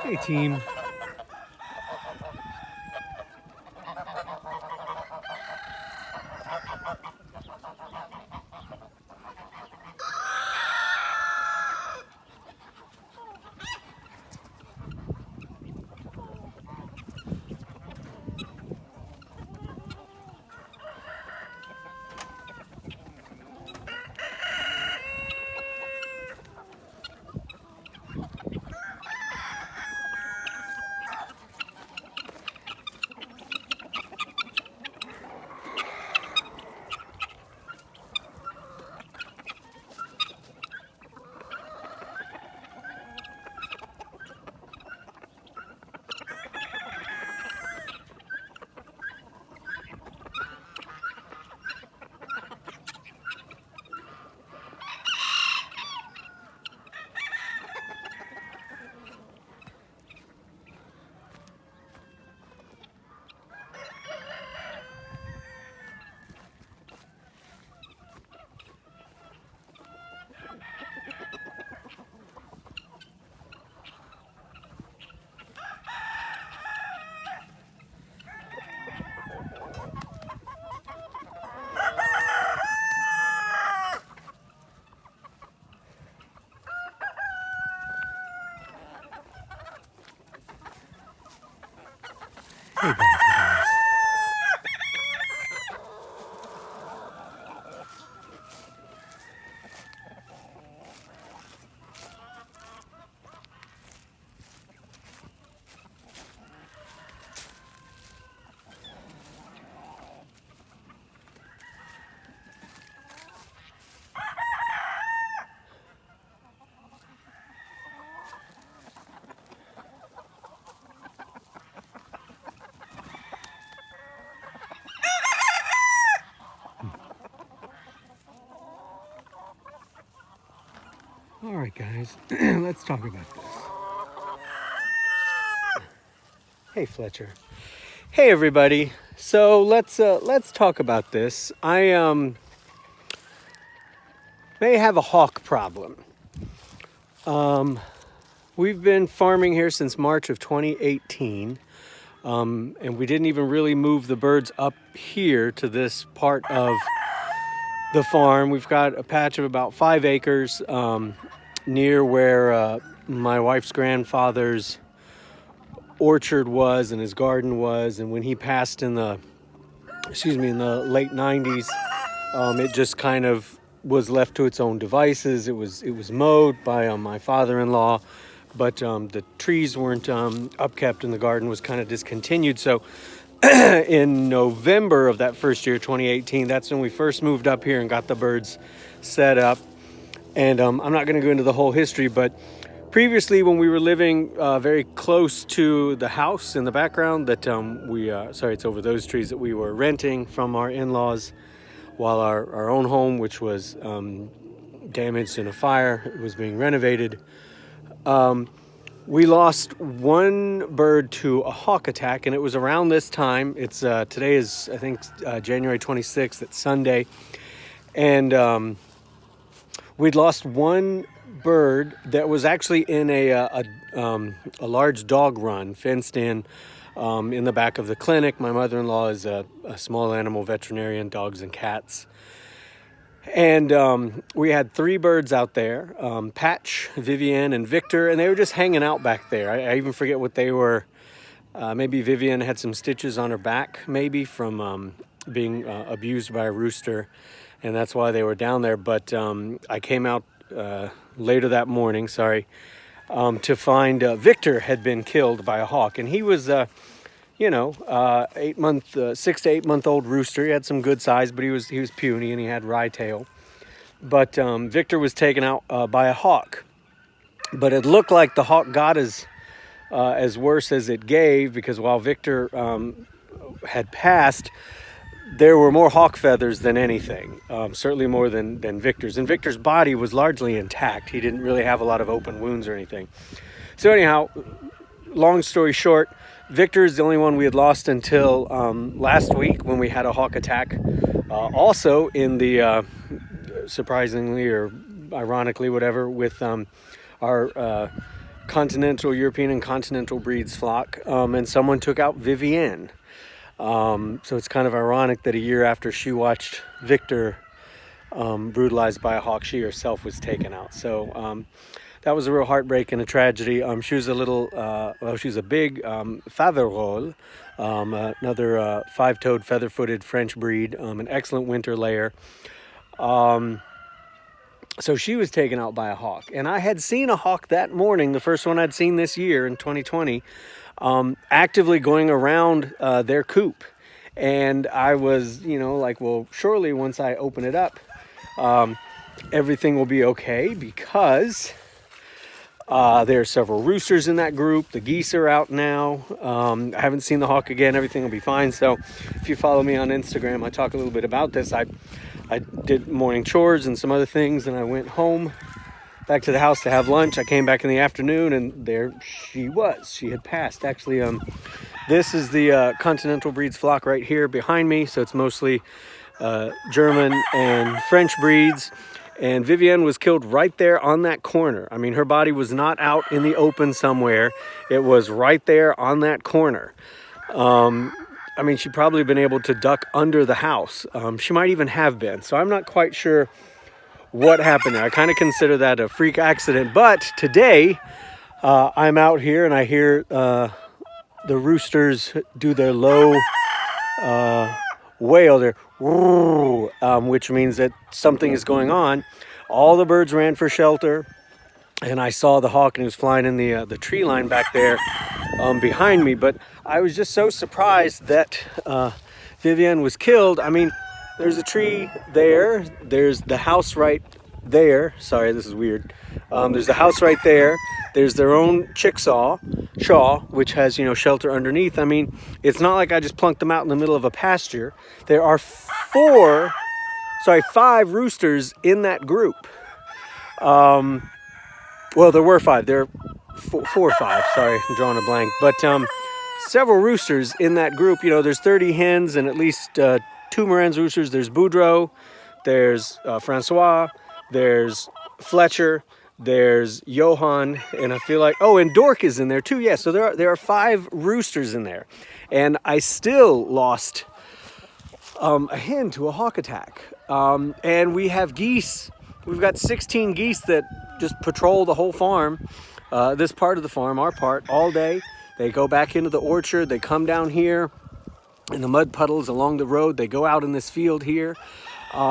Hey team. Hey guys. All right, guys. Let's talk about this. Hey Fletcher. Hey everybody. So let's talk about this. I may have a hawk problem. We've been farming here since March of 2018. And we didn't even really move the birds up here to this part of the farm. We've got a patch of about 5 acres near where my wife's grandfather's orchard was and his garden was. And when he passed in the late 90s, it just kind of was left to its own devices. It was mowed by my father-in-law, but the trees weren't upkept and the garden was kind of discontinued. So in November of that first year, 2018, that's when we first moved up here and got the birds set up. And I'm not going to go into the whole history, but previously when we were living very close to the house in the background that it's over those trees that we were renting from our in-laws, while our own home, which was damaged in a fire, was being renovated. We lost one bird to a hawk attack, and it was around this time. It's today is, I think, January 26th. It's Sunday, and we'd lost one bird that was actually in a large dog run, fenced in the back of the clinic. My mother-in-law is a small animal veterinarian, dogs and cats. And we had 3 birds out there, Patch, Vivienne, and Victor, and they were just hanging out back there. I even forget what they were. Maybe Vivienne had some stitches on her back, maybe from being abused by a rooster, and that's why they were down there. But I came out later that morning, to find Victor had been killed by a hawk, and he was 6 to 8 month old rooster. He had some good size, but he was puny and he had wry tail. But Victor was taken out by a hawk. But it looked like the hawk got as worse as it gave, because while Victor had passed, there were more hawk feathers than anything, certainly more than Victor's. And Victor's body was largely intact. He didn't really have a lot of open wounds or anything. So anyhow, long story short, Victor is the only one we had lost until last week, when we had a hawk attack. Also in the, surprisingly or ironically, whatever, with our European and continental breeds flock, and someone took out Vivienne. So it's kind of ironic that a year after she watched Victor brutalized by a hawk, she herself was taken out. So that was a real heartbreak and a tragedy. She was a little, she was a big faverolles, another five-toed, feather-footed French breed, an excellent winter layer. So she was taken out by a hawk. And I had seen a hawk that morning, the first one I'd seen this year in 2020, actively going around their coop. And I was, like, well, surely once I open it up, everything will be okay, because there are several roosters in that group. The geese are out now. I haven't seen the hawk again. Everything will be fine. So if you follow me on Instagram, I talk a little bit about this. I did morning chores and some other things, and I went home back to the house to have lunch. I came back in the afternoon, and there she was. She had passed. Actually, this is the continental breeds flock right here behind me. So it's mostly German and French breeds. And Vivienne was killed right there on that corner. I mean, her body was not out in the open somewhere. It was right there on that corner. I mean, she'd probably been able to duck under the house. She might even have been. So I'm not quite sure what happened there. I kind of consider that a freak accident. But today, I'm out here and I hear the roosters do their low wail there, which means that something is going on. All the birds ran for shelter, and I saw the hawk, and he was flying in the tree line back there behind me. But I was just so surprised that Vivienne was killed. I mean, there's a tree there. There's the house right there. Sorry, this is weird. There's the house right there. There's their own shaw, which has, shelter underneath. I mean, it's not like I just plunked them out in the middle of a pasture. There are 5 roosters in that group. Well, there were 5. There are 4 or 5. Sorry, I'm drawing a blank. But several roosters in that group. There's 30 hens and at least 2 Moran's roosters. There's Boudreaux, there's Francois, there's Fletcher, there's Johan, and I feel like, and Dork is in there too. Yeah, so there are 5 roosters in there. And I still lost a hen to a hawk attack. And we have geese. We've got 16 geese that just patrol the whole farm, this part of the farm, our part, all day. They go back into the orchard. They come down here in the mud puddles along the road. They go out in this field here.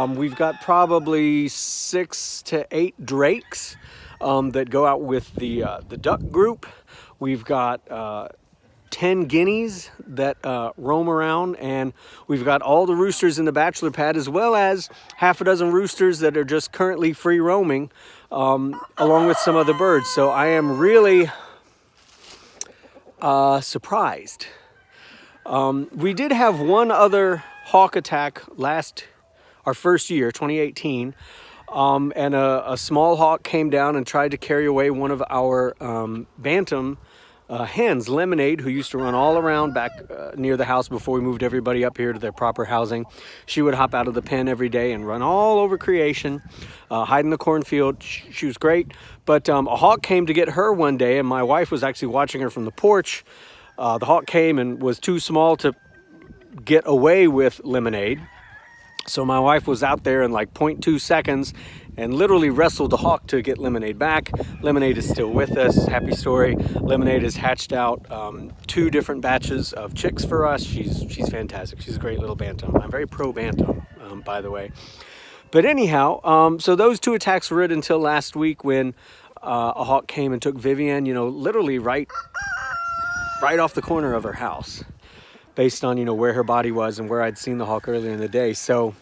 We've got probably 6 to 8 drakes that go out with the duck group. We've got 10 guineas that roam around, and we've got all the roosters in the bachelor pad, as well as half a dozen roosters that are just currently free roaming, along with some other birds. So I am really surprised. We did have one other hawk attack our first year, 2018, and a small hawk came down and tried to carry away one of our bantam hens, Lemonade, who used to run all around back near the house before we moved everybody up here to their proper housing. She would hop out of the pen every day and run all over creation, hide in the cornfield. She was great, but a hawk came to get her one day, and my wife was actually watching her from the porch. The hawk came and was too small to get away with Lemonade. So my wife was out there in like 0.2 seconds and literally wrestled the hawk to get Lemonade back. Lemonade is still with us. Happy story. Lemonade has hatched out 2 different batches of chicks for us. She's fantastic. She's a great little bantam. I'm very pro bantam, by the way. But anyhow, so those 2 attacks were it until last week when a hawk came and took Vivienne, literally right off the corner of her house, based on, where her body was and where I'd seen the hawk earlier in the day. So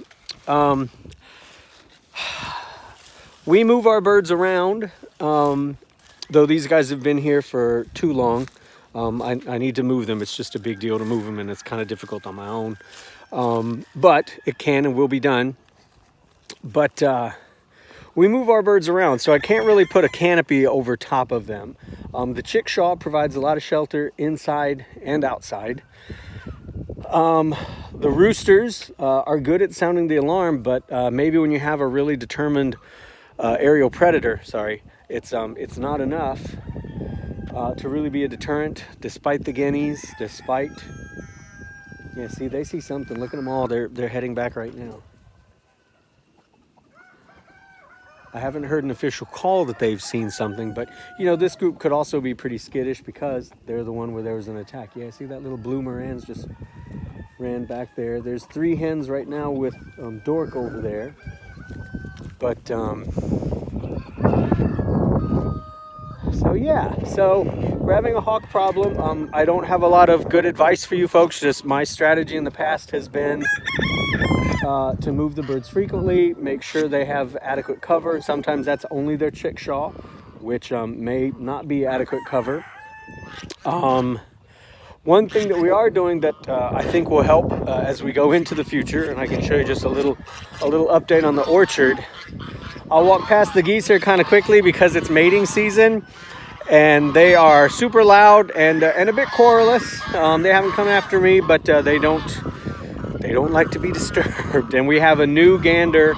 we move our birds around, though these guys have been here for too long. I need to move them. It's just a big deal to move them, and it's kind of difficult on my own. But it can and will be done. But we move our birds around, so I can't really put a canopy over top of them. The chickshaw provides a lot of shelter inside and outside. The roosters are good at sounding the alarm, but maybe when you have a really determined aerial predator, it's not enough. to really be a deterrent, despite the guineas, despite... Yeah, see, they see something. Look at them all. They're heading back right now. I haven't heard an official call that they've seen something, but, you know, this group could also be pretty skittish because they're the one where there was an attack. Yeah, see that little blue Moran's just ran back there. There's 3 hens right now with Dork over there. But, so yeah, so we're having a hawk problem. I don't have a lot of good advice for you folks. Just my strategy in the past has been to move the birds frequently, make sure they have adequate cover. Sometimes that's only their chickshaw, which may not be adequate cover. One thing that we are doing that I think will help as we go into the future, and I can show you just a little update on the orchard. I'll walk past the geese here kind of quickly because it's mating season, and they are super loud and a bit querulous. They haven't come after me, but they don't like to be disturbed. And we have a new gander,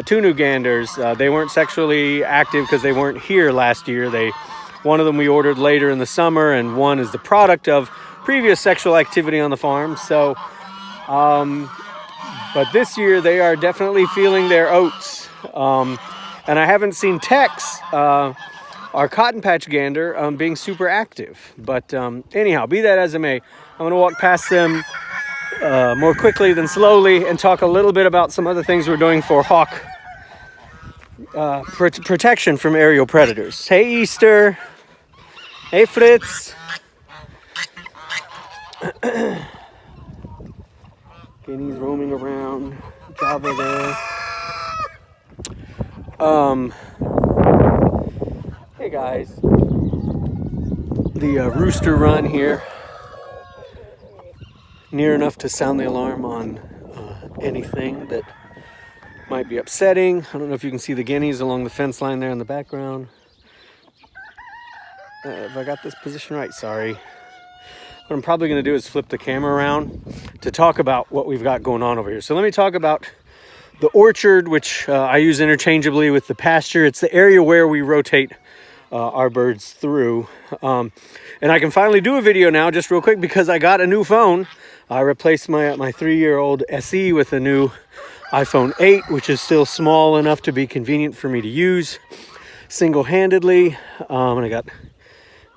2 new ganders. They weren't sexually active because they weren't here last year. One of them we ordered later in the summer, and one is the product of previous sexual activity on the farm. So, but this year they are definitely feeling their oats. And I haven't seen Tex, our cotton patch gander, being super active. But anyhow, be that as it may, I'm going to walk past them more quickly than slowly and talk a little bit about some other things we're doing for hawk protection from aerial predators. Hey, Easter. Hey, Fritz. Guineas roaming around. Java there. Hey, guys. The rooster run here. Near enough to sound the alarm on anything that might be upsetting. I don't know if you can see the guineas along the fence line there in the background. Have I got this position right? Sorry. What I'm probably going to do is flip the camera around to talk about what we've got going on over here. So let me talk about the orchard, which I use interchangeably with the pasture. It's the area where we rotate our birds through. And I can finally do a video now, just real quick, because I got a new phone. I replaced my 3-year-old SE with a new iPhone 8, which is still small enough to be convenient for me to use single-handedly. And I got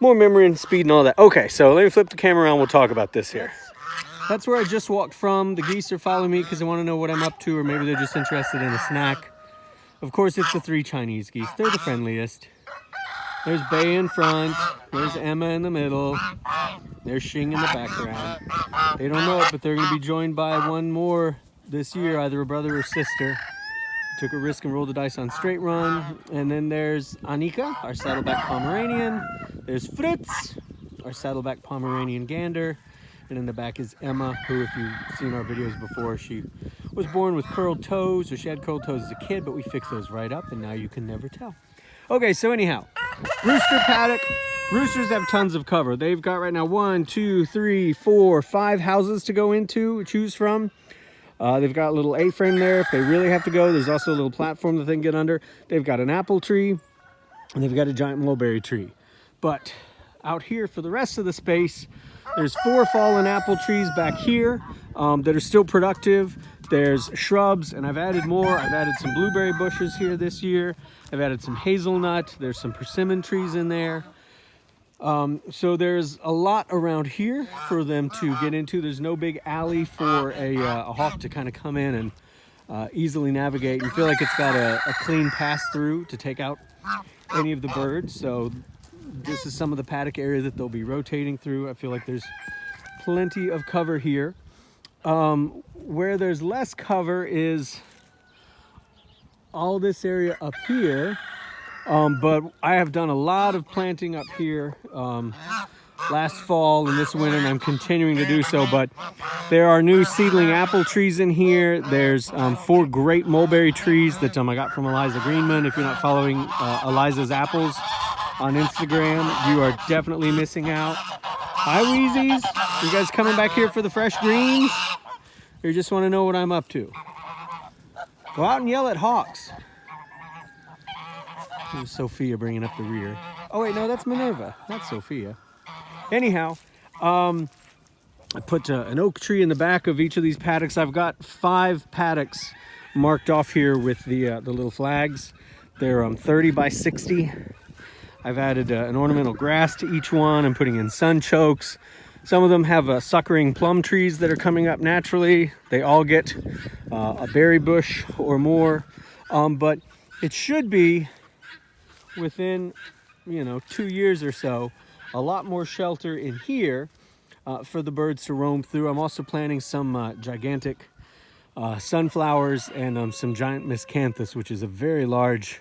more memory and speed and all that. Okay, so let me flip the camera around. We'll talk about this here. That's where I just walked from. The geese are following me because they want to know what I'm up to, or maybe they're just interested in a snack. Of course, it's the 3 Chinese geese. They're the friendliest. There's Bay in front. There's Emma in the middle. There's Xing in the background. They don't know it, but they're going to be joined by one more this year, either a brother or sister. Took a risk and rolled the dice on straight run. And then there's Annika, our saddleback Pomeranian. There's Fritz, our saddleback Pomeranian gander. And in the back is Emma, who, if you've seen our videos before, she was born with curled toes, or she had curled toes as a kid, but we fixed those right up, and now you can never tell. Okay, so anyhow, rooster paddock. Roosters have tons of cover. They've got right now 1, 2, 3, 4, 5 houses to go into, choose from. They've got a little A-frame there if they really have to go. There's also a little platform that they can get under. They've got an apple tree, and they've got a giant mulberry tree. But out here for the rest of the space, there's 4 fallen apple trees back here that are still productive. There's shrubs, and I've added more. I've added some blueberry bushes here this year. I've added some hazelnut. There's some persimmon trees in there. So there's a lot around here for them to get into. There's no big alley for a hawk to kind of come in and easily navigate. You feel like it's got a clean pass through to take out any of the birds. So this is some of the paddock area that they'll be rotating through. I feel like there's plenty of cover here. Where there's less cover is all this area up here. But I have done a lot of planting up here last fall and this winter, and I'm continuing to do so. But there are new seedling apple trees in here. There's 4 great mulberry trees that I got from Eliza Greenman. If you're not following Eliza's Apples on Instagram, you are definitely missing out. Hi, Wheezies. You guys coming back here for the fresh greens? Or you just want to know what I'm up to? Go out and yell at hawks. There's Sophia bringing up the rear. Oh wait, no, that's Minerva, not Sophia. Anyhow, I put an oak tree in the back of each of these paddocks. I've got 5 paddocks marked off here with the little flags. They're 30 by 60. I've added an ornamental grass to each one. I'm putting in sun chokes. Some of them have suckering plum trees that are coming up naturally. They all get a berry bush or more. But it should be within, 2 years or so, a lot more shelter in here for the birds to roam through. I'm also planting some gigantic sunflowers and some giant miscanthus, which is a very large,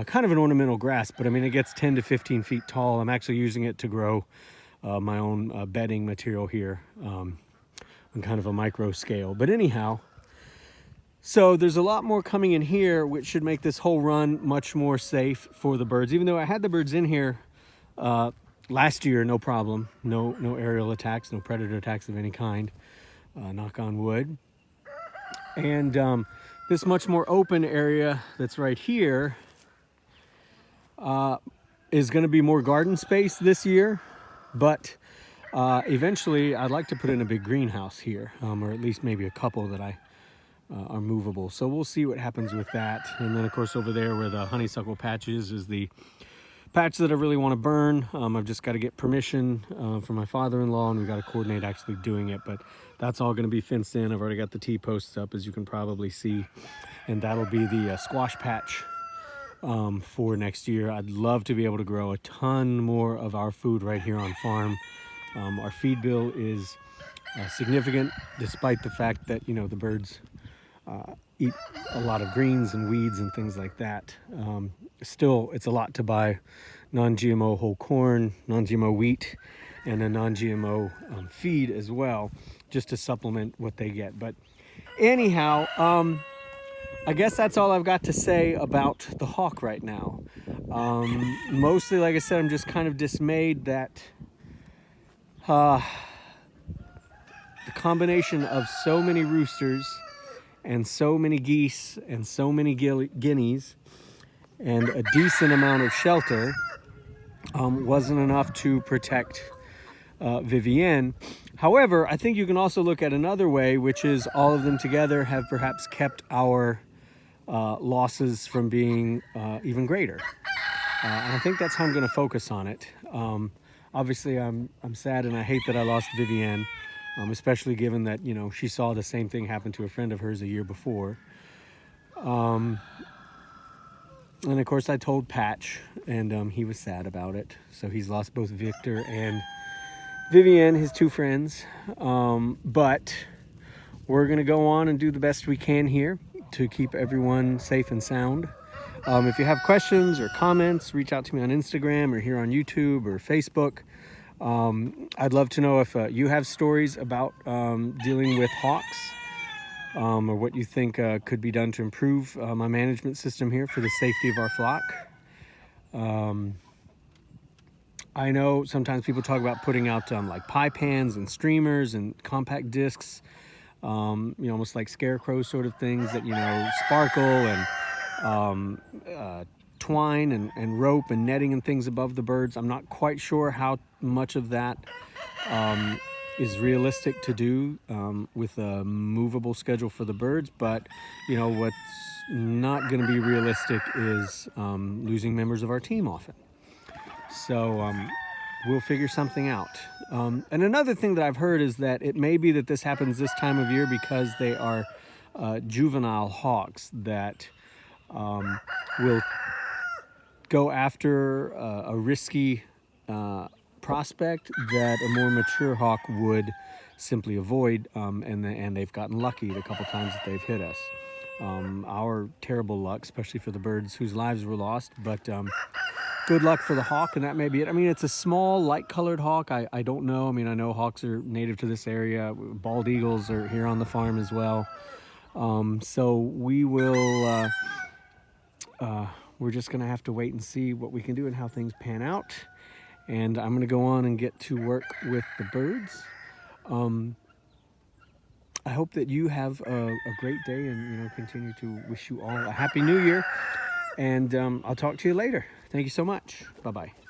kind of an ornamental grass, but I mean, it gets 10 to 15 feet tall. I'm actually using it to grow my own bedding material here on kind of a micro scale. But anyhow, so there's a lot more coming in here, which should make this whole run much more safe for the birds. Even though I had the birds in here last year, no problem. No aerial attacks, no predator attacks of any kind, knock on wood. And this much more open area that's right here is going to be more garden space this year, but eventually I'd like to put in a big greenhouse here, or at least maybe a couple that are movable. So we'll see what happens with that. And then of course over there where the honeysuckle patch is the patch that I really want to burn. I've just got to get permission from my father-in-law, and we've got to coordinate actually doing it, but that's all going to be fenced in. I've already got the T-posts up, as you can probably see, and that'll be the squash patch for next year. I'd love to be able to grow a ton more of our food right here on farm. Our feed bill is significant, despite the fact that, the birds eat a lot of greens and weeds and things like that. Still, it's a lot to buy non-GMO whole corn, non-GMO wheat, and a non-GMO feed as well, just to supplement what they get. But anyhow, I guess that's all I've got to say about the hawk right now. Mostly, like I said, I'm just kind of dismayed that the combination of so many roosters and so many geese and so many guineas and a decent amount of shelter wasn't enough to protect Vivienne. However, I think you can also look at another way, which is all of them together have perhaps kept our losses from being even greater. And I think that's how I'm going to focus on it. Obviously, I'm sad and I hate that I lost Vivienne, especially given that, she saw the same thing happen to a friend of hers a year before. And of course I told Patch, and he was sad about it. So he's lost both Victor and Vivienne, his 2 friends. But we're gonna go on and do the best we can here to keep everyone safe and sound. If you have questions or comments, reach out to me on Instagram or here on YouTube or Facebook. I'd love to know if you have stories about dealing with hawks, or what you think could be done to improve my management system here for the safety of our flock. I know sometimes people talk about putting out like pie pans and streamers and compact discs, almost like scarecrow sort of things that, sparkle, and twine and rope and netting and things above the birds. I'm not quite sure how much of that is realistic to do with a movable schedule for the birds, but what's not going to be realistic is losing members of our team often. So we'll figure something out. And another thing that I've heard is that it may be that this happens this time of year because they are juvenile hawks that will go after a risky prospect that a more mature hawk would simply avoid, and they've gotten lucky the couple times that they've hit us. Our terrible luck, especially for the birds whose lives were lost, but good luck for the hawk, and that may be it. I mean, it's a small, light-colored hawk. I don't know. I mean, I know hawks are native to this area. Bald eagles are here on the farm as well. So we will, we're just going to have to wait and see what we can do and how things pan out. And I'm going to go on and get to work with the birds. I hope that you have a great day, and continue to wish you all a happy new year. And I'll talk to you later. Thank you so much. Bye-bye.